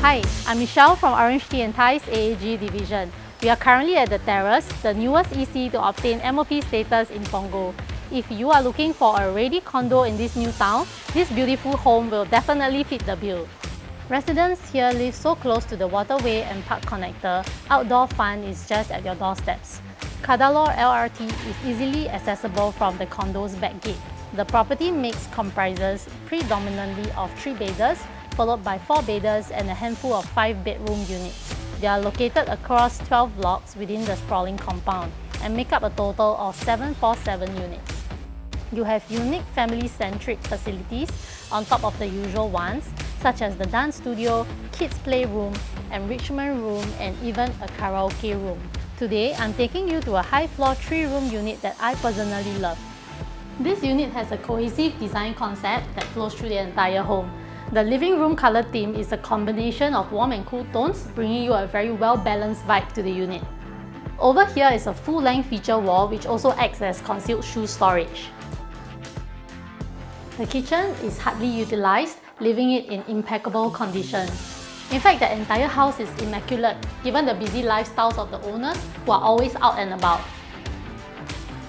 Hi, I'm Michelle from Orange Tea and Thai's AAG division. We are currently at The Terrace, the newest EC to obtain MOP status in Punggol. If you are looking for a ready condo in this new town, this beautiful home will definitely fit the bill. Residents here live so close to the waterway and park connector, outdoor fun is just at your doorsteps. Kadalor LRT is easily accessible from the condo's back gate. The property mix comprises predominantly of 3 beders, followed by 4 beders and a handful of 5-bedroom units. They are located across 12 blocks within the sprawling compound and make up a total of 747 units. You have unique family-centric facilities on top of the usual ones, such as the dance studio, kids' playroom, enrichment room, and even a karaoke room. Today, I'm taking you to a high-floor 3-room unit that I personally love. This unit has a cohesive design concept that flows through the entire home. The living room color theme is a combination of warm and cool tones, bringing you a very well-balanced vibe to the unit. Over here is a full-length feature wall which also acts as concealed shoe storage. The kitchen is hardly utilized, leaving it in impeccable condition. In fact, the entire house is immaculate, given the busy lifestyles of the owners who are always out and about.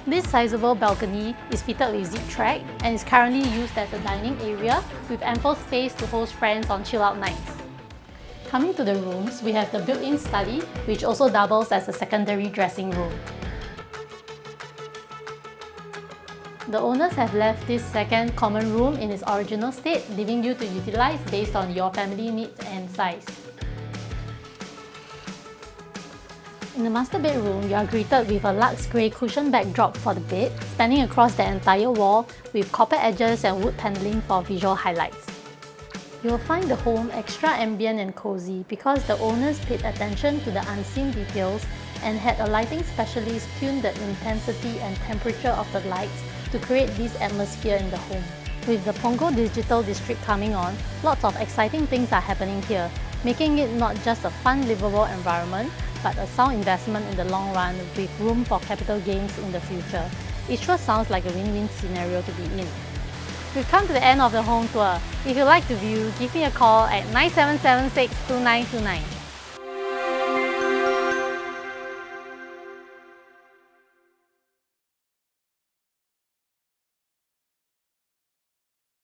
This sizable balcony is fitted with zip track and is currently used as a dining area with ample space to host friends on chill-out nights. Coming to the rooms, we have the built-in study, which also doubles as a secondary dressing room. The owners have left this second common room in its original state, leaving you to utilize based on your family needs and size. In the master bedroom, you are greeted with a luxe grey cushion backdrop for the bed, spanning across the entire wall with copper edges and wood paneling for visual highlights. You will find the home extra ambient and cozy because the owners paid attention to the unseen details and had a lighting specialist tune the intensity and temperature of the lights to create this atmosphere in the home. With the Punggol Digital District coming on, lots of exciting things are happening here, making it not just a fun, livable environment, but a sound investment in the long run with room for capital gains in the future. It sure sounds like a win-win scenario to be in. We've come to the end of the home tour. If you'd like to view, give me a call at 9776 2929.